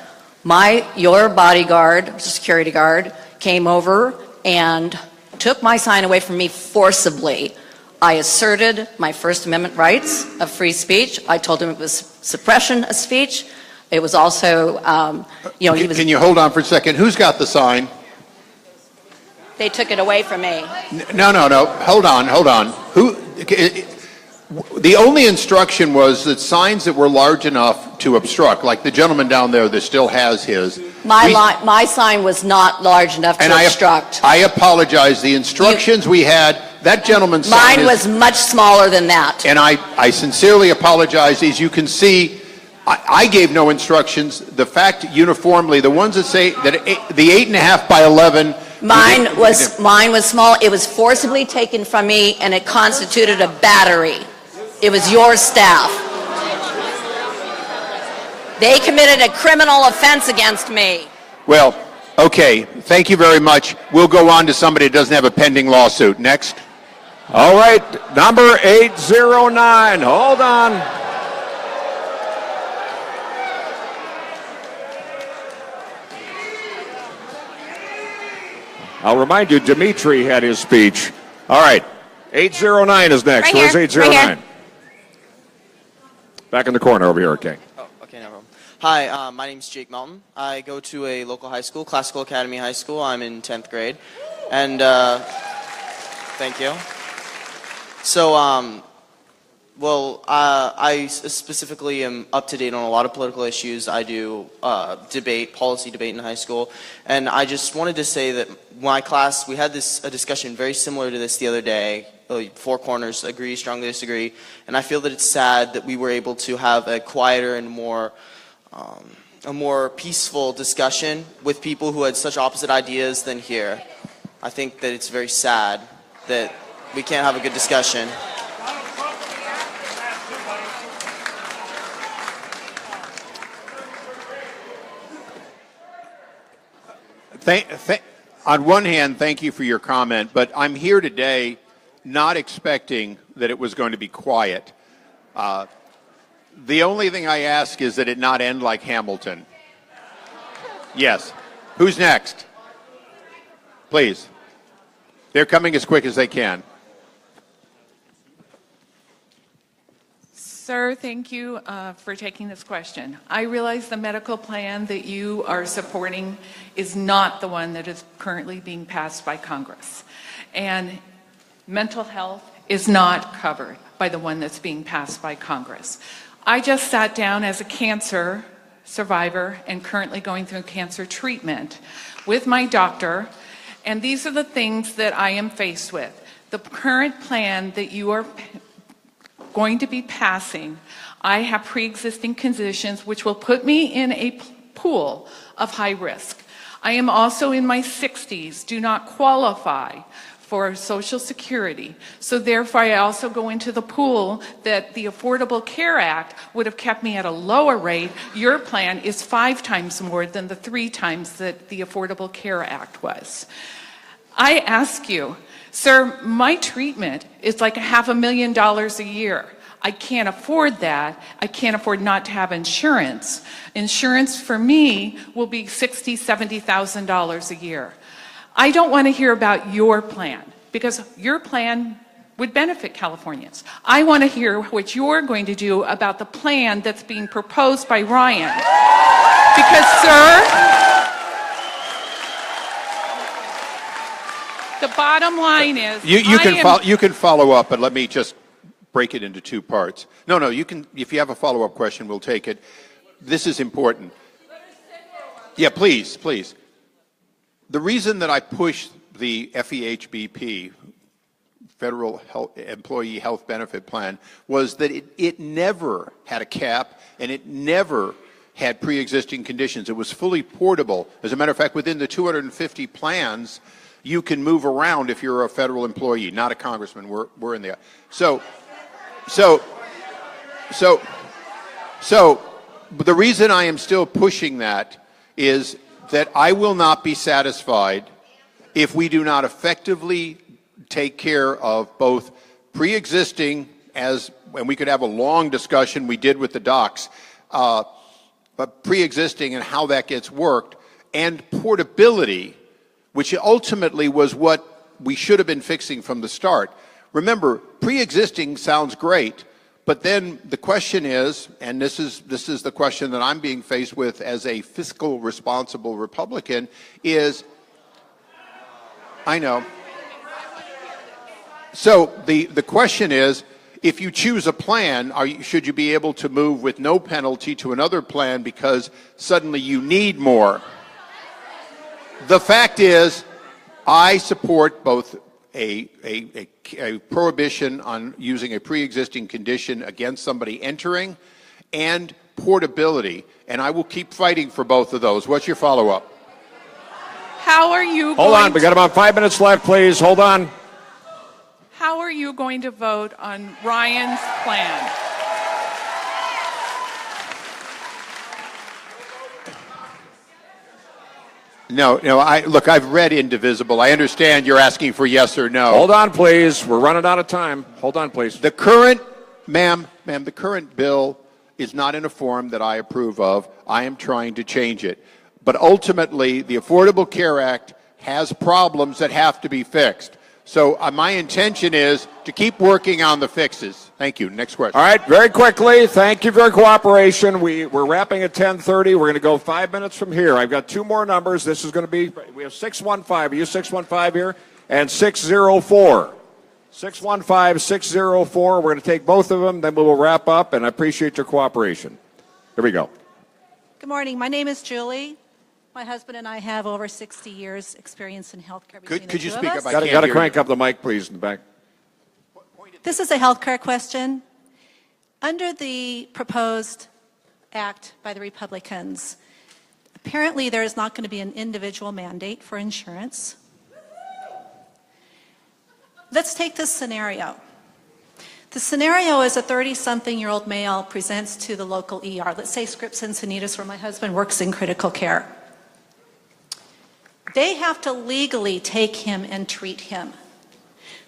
Your bodyguard, security guard, came over and took my sign away from me forcibly. I asserted my First Amendment rights of free speech. I told him it was suppression of speech. It was also, Can you hold on for a second? Who's got the sign? They took it away from me. No. Hold on. Who? The only instruction was that signs that were large enough to obstruct, like the gentleman down there that still has his. My sign was not large enough to obstruct. I apologize. The instructions we had, that gentleman's sign Mine was much smaller than that. And I sincerely apologize. As you can see, I gave no instructions. The fact uniformly, the ones that say that the 8.5 by 11. Mine was small. It was forcibly taken from me, and it constituted a battery. It was your staff. They committed a criminal offense against me. Well, okay. Thank you very much. We'll go on to somebody that doesn't have a pending lawsuit. Next. All right, number 809. Hold on. I'll remind you, Dimitri had his speech. All right, 809 is next. Right Where's here, 809? right here. Back in the corner over here, okay. Oh, okay, no problem. Hi, my name's Jake Melton. I go to a local high school, Classical Academy High School. I'm in 10th grade. And, thank you. So, I specifically am up to date on a lot of political issues. I do policy debate in high school. And I just wanted to say that my class, we had a discussion very similar to this the other day. Four corners, agree, strongly disagree. And I feel that it's sad that we were able to have a quieter and a more peaceful discussion with people who had such opposite ideas than here. I think that it's very sad that we can't have a good discussion. On one hand, thank you for your comment, but I'm here today not expecting that it was going to be quiet. The only thing I ask is that it not end like Hamilton. Yes. Who's next? Please. They're coming as quick as they can. Sir, thank you for taking this question. I realize the medical plan that you are supporting is not the one that is currently being passed by Congress. And mental health is not covered by the one that's being passed by Congress. I just sat down as a cancer survivor and currently going through cancer treatment with my doctor, and these are the things that I am faced with. The current plan that you are going to be passing, I have pre-existing conditions which will put me in a pool of high risk. I am also in my 60s, do not qualify for Social Security. So therefore, I also go into the pool that the Affordable Care Act would have kept me at a lower rate. Your plan is 5 times more than the 3 times that the Affordable Care Act was. I ask you, sir, my treatment is like $500,000 a year. I can't afford that. I can't afford not to have insurance. Insurance for me will be $60,000, $70,000 a year. I don't want to hear about your plan because your plan would benefit Californians. I want to hear what you're going to do about the plan that's being proposed by Ryan. Because, sir, the bottom line is you can follow up, but let me just break it into 2 parts. No, you can. If you have a follow-up question, we'll take it. This is important. Yeah, please. The reason that I pushed the FEHBP, Federal Employee Health Benefit Plan, was that it never had a cap and it never had pre-existing conditions. It was fully portable. As a matter of fact, within the 250 plans, you can move around if you're a federal employee, not a congressman. We're in there. So the reason I am still pushing that is that I will not be satisfied if we do not effectively take care of both pre-existing, as and we could have a long discussion, we did with the docs, but pre-existing and how that gets worked, and portability, which ultimately was what we should have been fixing from the start. Remember, pre-existing sounds great, but then the question is, and this is the question that I'm being faced with as a fiscal responsible Republican, is, I know. So the question is, if you choose a plan, should you be able to move with no penalty to another plan because suddenly you need more? The fact is, I support both a prohibition on using a pre-existing condition against somebody entering and portability, and I will keep fighting for both of those. What's your follow-up? How are you Hold on, we got about 5 minutes left, please. Hold on. How are you going to vote on Ryan's plan? No, look, I've read Indivisible. I understand you're asking for yes or no. Hold on, please. We're running out of time. Hold on, please. The current, ma'am, the current bill is not in a form that I approve of. I am trying to change it. But ultimately, the Affordable Care Act has problems that have to be fixed. So my intention is to keep working on the fixes. Thank you. Next question. All right, very quickly, thank you for your cooperation. We're wrapping at 10:30. We're going to go 5 minutes from here. I've got two more numbers. This is going to be, we have 615. Are you 615 here? And 604. 615, 604. We're going to take both of them, then we will wrap up, and I appreciate your cooperation. Here we go. Good morning. My name is Julie. My husband and I have over 60 years experience in healthcare. Could you speak up? Got to crank up the mic, please, in the back. This is a healthcare question. Under the proposed act by the Republicans, apparently there is not going to be an individual mandate for insurance. Let's take this scenario. The scenario is a 30-something-year-old male presents to the local ER. Let's say Scripps Encinitas, where my husband works in critical care. They have to legally take him and treat him.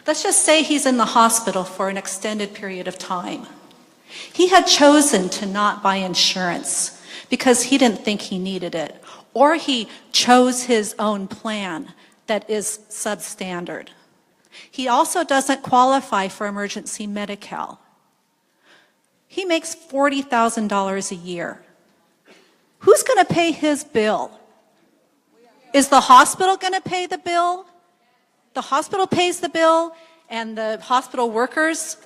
Let's just say he's in the hospital for an extended period of time. He had chosen to not buy insurance because he didn't think he needed it, or he chose his own plan that is substandard. He also doesn't qualify for emergency Medi-Cal. He makes $40,000 a year. Who's going to pay his bill? Is the hospital going to pay the bill? The hospital pays the bill, and the hospital workers'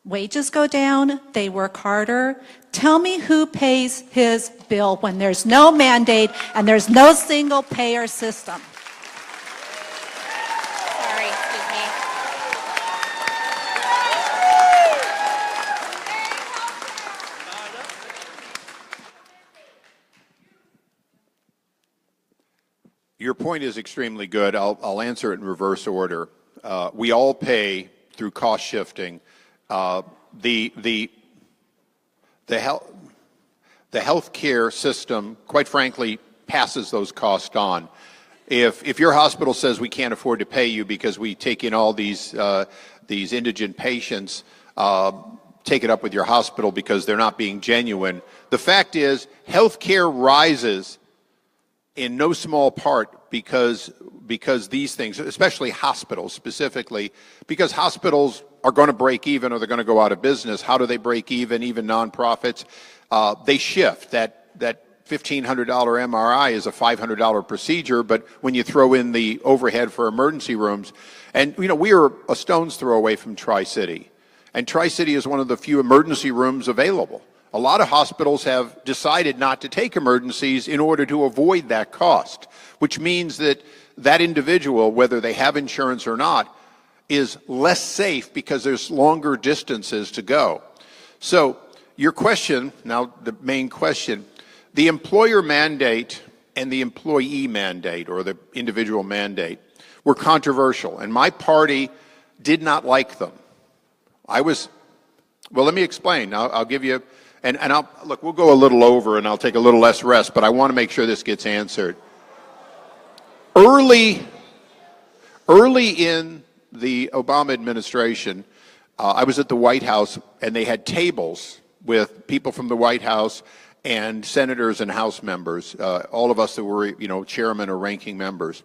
wages go down, they work harder. Tell me who pays his bill when there's no mandate and there's no single payer system. Sorry, excuse me. Your point is extremely good. I'll answer it in reverse order. We all pay through cost shifting. The health care system, quite frankly, passes those costs on. If your hospital says we can't afford to pay you because we take in all these indigent patients, take it up with your hospital because they're not being genuine. The fact is, health care rises in no small part because these things, especially hospitals specifically, because hospitals are going to break even or they're going to go out of business. How do they break even nonprofits? They shift. That $1,500 MRI is a $500 procedure, but when you throw in the overhead for emergency rooms, and we are a stone's throw away from Tri-City, and Tri-City is one of the few emergency rooms available. A lot of hospitals have decided not to take emergencies in order to avoid that cost, which means that that individual, whether they have insurance or not, is less safe because there's longer distances to go. So your question, now the main question, the employer mandate and the employee mandate, or the individual mandate, were controversial, and my party did not like them. Well, let me explain. I'll give you... And look, we'll go a little over and I'll take a little less rest, but I want to make sure this gets answered. Early in the Obama administration, I was at the White House, and they had tables with people from the White House and senators and House members, all of us that were, chairman or ranking members.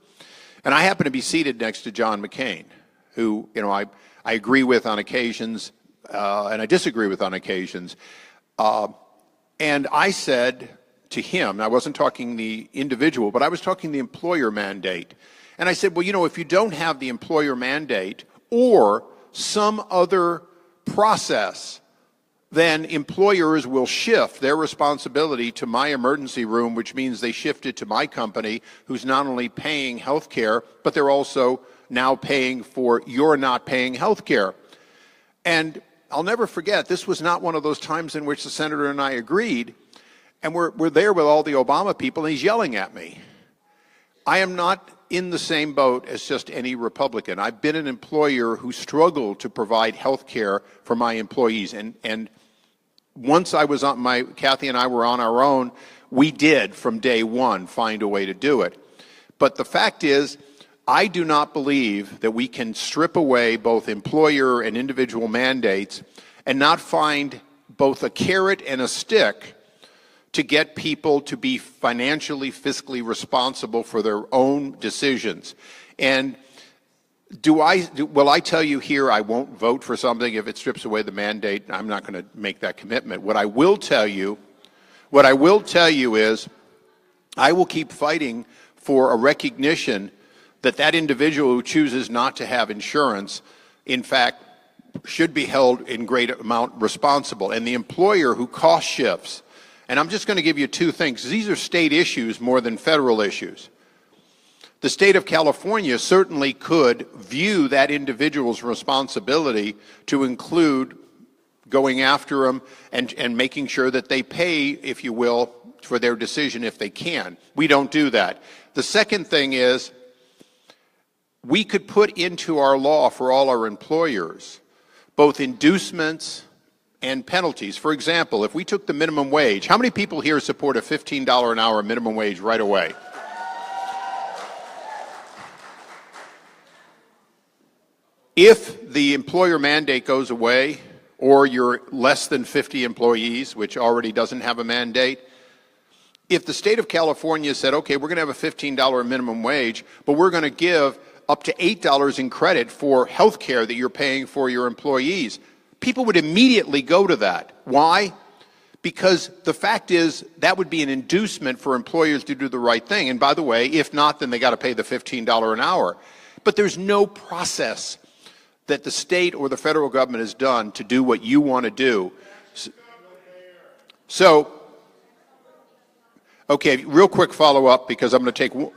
And I happened to be seated next to John McCain, who, I agree with on occasions, and I disagree with on occasions. And I said to him, I wasn't talking the individual, but I was talking the employer mandate. And I said, well, if you don't have the employer mandate or some other process, then employers will shift their responsibility to my emergency room, which means they shift it to my company, who's not only paying health care, but they're also now paying for your not paying health care. And I'll never forget, this was not one of those times in which the senator and I agreed, and we're there with all the Obama people, and he's yelling at me. I am not in the same boat as just any Republican. I've been an employer who struggled to provide health care for my employees, and once Kathy and I were on our own, we did from day one find a way to do it. But the fact is, I do not believe that we can strip away both employer and individual mandates and not find both a carrot and a stick to get people to be financially, fiscally responsible for their own decisions. And will I tell you here I won't vote for something if it strips away the mandate? I'm not going to make that commitment. What I will tell you is I will keep fighting for a recognition that that individual who chooses not to have insurance, in fact, should be held in great amount responsible. And the employer who cost shifts, and I'm just going to give you two things. These are state issues more than federal issues. The state of California certainly could view that individual's responsibility to include going after them and making sure that they pay, if you will, for their decision if they can. We don't do that. The second thing is we could put into our law for all our employers both inducements and penalties. For example, if we took the minimum wage, how many people here support a $15 an hour minimum wage right away? If the employer mandate goes away, or you're less than 50 employees, which already doesn't have a mandate, if the state of California said, okay, we're going to have a $15 minimum wage, but we're going to give up to $8 in credit for health care that you're paying for your employees, people would immediately go to that. Why? Because the fact is that would be an inducement for employers to do the right thing. And by the way, if not, then they got to pay the $15 an hour. But there's no process that the state or the federal government has done to do what you want to do. So, okay, real quick follow-up because I'm going to take...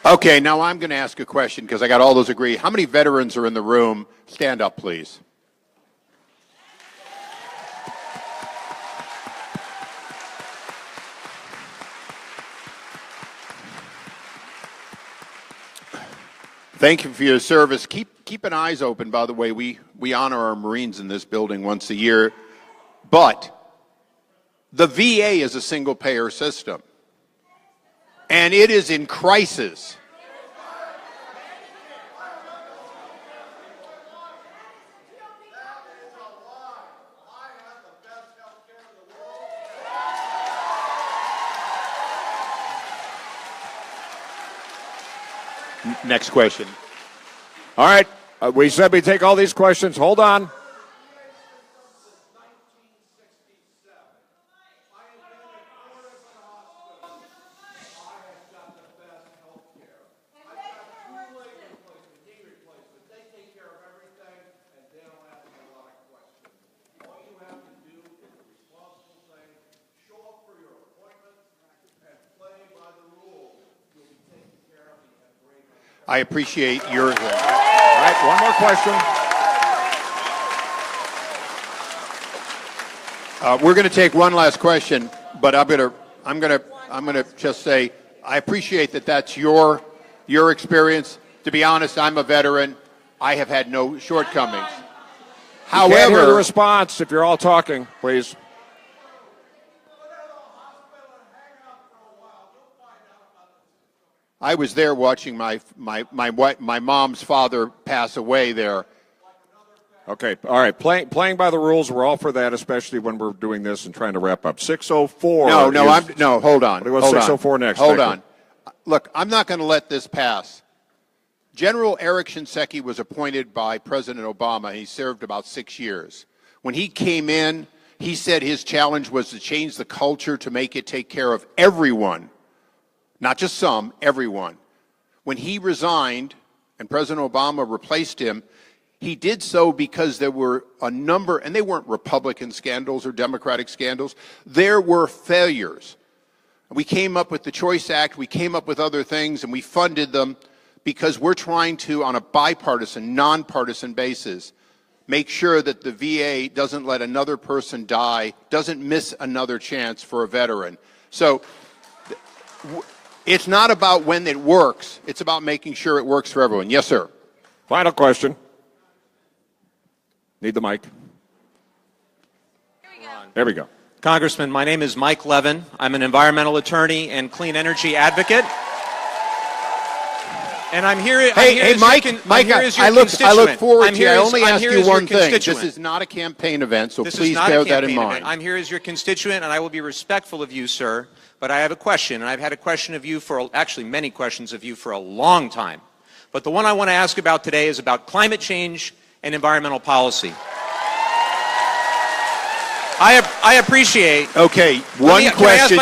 Okay, now I'm going to ask a question because I got all those agree. How many veterans are in the room? Stand up, please. Thank you for your service. Keep an eyes open, by the way. We honor our Marines in this building once a year. But the VA is a single-payer system. And it is in crisis. Next question. All right. We said we'd take all these questions. Hold on. I appreciate your... All right, one more question. We're going to take one last question, but I'm going to just say I appreciate that that's your experience. To be honest, I'm a veteran. I have had no shortcomings. Can't hear the However, response if you're all talking, please. I was there watching my mom's father pass away there. Okay, all right. Playing by the rules, we're all for that, especially when we're doing this and trying to wrap up. 6:04. Hold on. What about 6:04 next? Hold Thank on. Look, I'm not going to let this pass. General Eric Shinseki was appointed by President Obama. He served about 6 years. When he came in, he said his challenge was to change the culture to make it take care of everyone, not just some, everyone. When he resigned and President Obama replaced him, he did so because there were a number, and they weren't Republican scandals or Democratic scandals, there were failures. We came up with the Choice Act, we came up with other things, and we funded them because we're trying to, on a bipartisan, nonpartisan basis, make sure that the VA doesn't let another person die, doesn't miss another chance for a veteran. So it's not about when it works, it's about making sure it works for everyone. Yes, sir. Final question. Need the mic. There we go. Congressman, my name is Mike Levin. I'm an environmental attorney and clean energy advocate. And I'm here. Hey, Mike, I look forward to you. I only ask you one thing. This is not a campaign event, so please bear that in mind. I'm here as your constituent, and I will be respectful of you, sir. But I have a question, and I've had a question of you for, actually many questions of you for a long time. But the one I want to ask about today is about climate change and environmental policy. I appreciate. Okay, one question.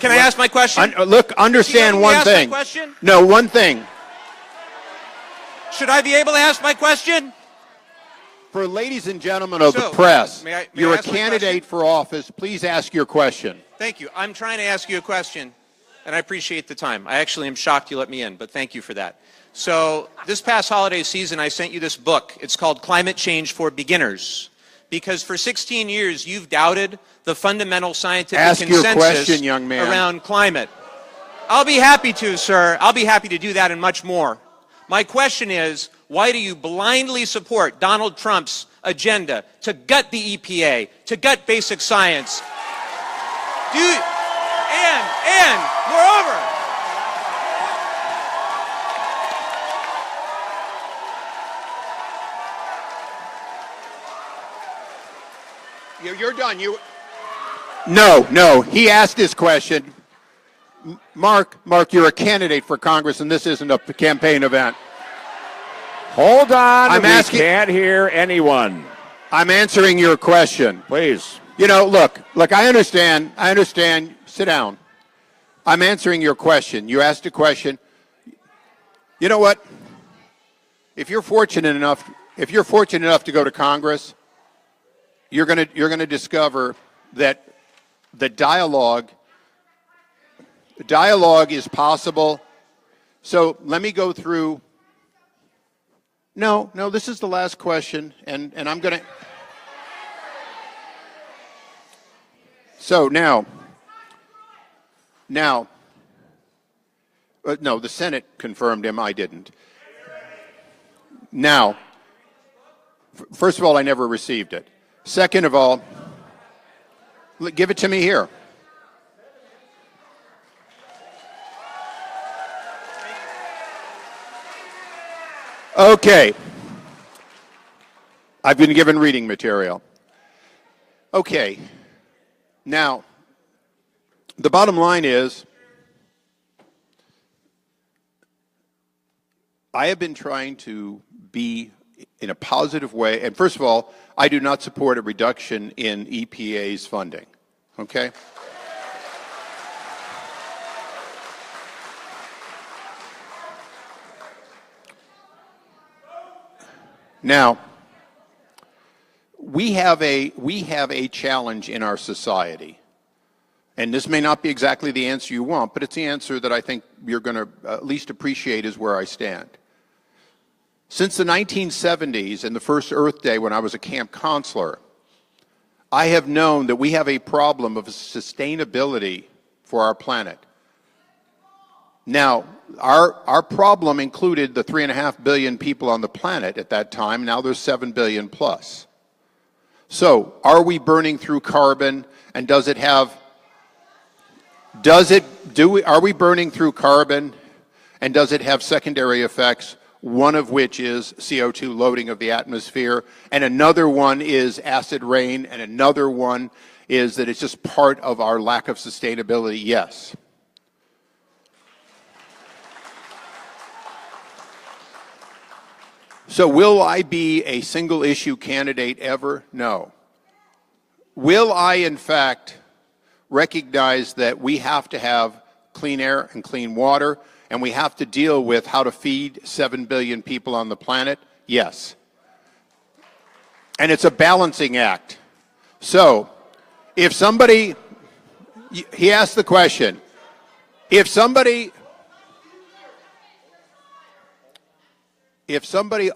Can I ask my question? Look, understand one thing. No, one thing. Should I be able to ask my question? For ladies and gentlemen of the press, you're a candidate for office. Please ask your question. Thank you. I'm trying to ask you a question, and I appreciate the time. I actually am shocked you let me in, but thank you for that. So this past holiday season, I sent you this book. It's called Climate Change for Beginners. Because for 16 years, you've doubted the fundamental scientific consensus around climate. I'll be happy to, sir. I'll be happy to do that and much more. My question is, why do you blindly support Donald Trump's agenda to gut the EPA, to gut basic science? And moreover, you're done. No. He asked this question. Mark, you're a candidate for Congress, and this isn't a campaign event. Hold on. We can't hear anyone. I'm answering your question. Please. Look, I understand. Sit down. I'm answering your question. You asked a question. You know what? If you're fortunate enough to go to Congress, you're going to discover that the dialogue is possible. So let me go through. No, this is the last question, and I'm going to. So now, no, the Senate confirmed him. I didn't. Now, first of all, I never received it. Second of all, give it to me here. Okay. I've been given reading material. Okay. Now, the bottom line is, I have been trying to be in a positive way, and first of all, I do not support a reduction in EPA's funding, okay? Now, we have a challenge in our society, and this may not be exactly the answer you want, but it's the answer that I think you're going to at least appreciate is where I stand. Since the 1970s and the first Earth Day when I was a camp counselor, I have known that we have a problem of sustainability for our planet. Now, our problem included the 3.5 billion people on the planet at that time. Now there's 7 billion plus. So, are we burning through carbon, and are we burning through carbon, and does it have secondary effects, one of which is CO2 loading of the atmosphere, and another one is acid rain, and another one is that it's just part of our lack of sustainability? Yes. So will I be a single issue candidate ever? No. Will I, in fact, recognize that we have to have clean air and clean water, and we have to deal with how to feed 7 billion people on the planet? Yes. And it's a balancing act. So, if somebody, he asked the question, if somebody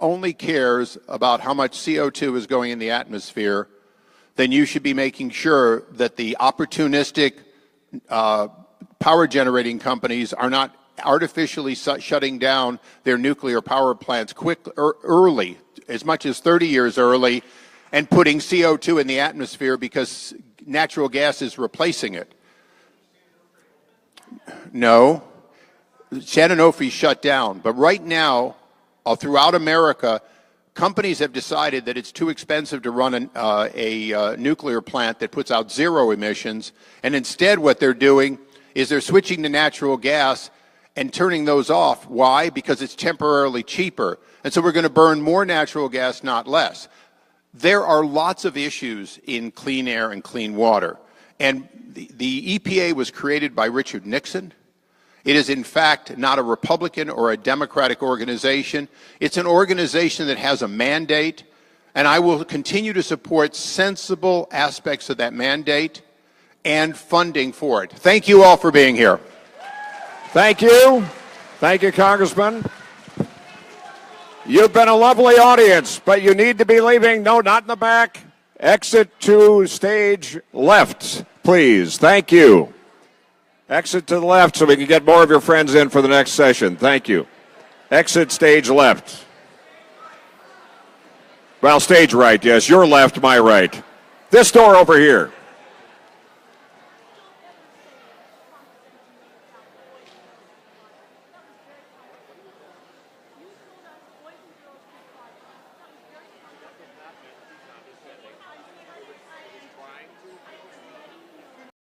only cares about how much CO2 is going in the atmosphere, then you should be making sure that the opportunistic power generating companies are not artificially shutting down their nuclear power plants early, as much as 30 years early, and putting CO2 in the atmosphere because natural gas is replacing it. No. Shannon shut down. But right now, throughout America, companies have decided that it's too expensive to run a nuclear plant that puts out zero emissions, and instead what they're doing is they're switching to natural gas and turning those off. Why? Because it's temporarily cheaper. And so we're going to burn more natural gas, not less. There are lots of issues in clean air and clean water. And the EPA was created by Richard Nixon. It is, in fact, not a Republican or a Democratic organization. It's an organization that has a mandate, and I will continue to support sensible aspects of that mandate and funding for it. Thank you all for being here. Thank you. Thank you, Congressman. You've been a lovely audience, but you need to be leaving. No, not in the back. Exit to stage left, please. Thank you. Exit to the left so we can get more of your friends in for the next session. Thank you. Exit stage left. Well, stage right, yes. Your left, my right. This door over here.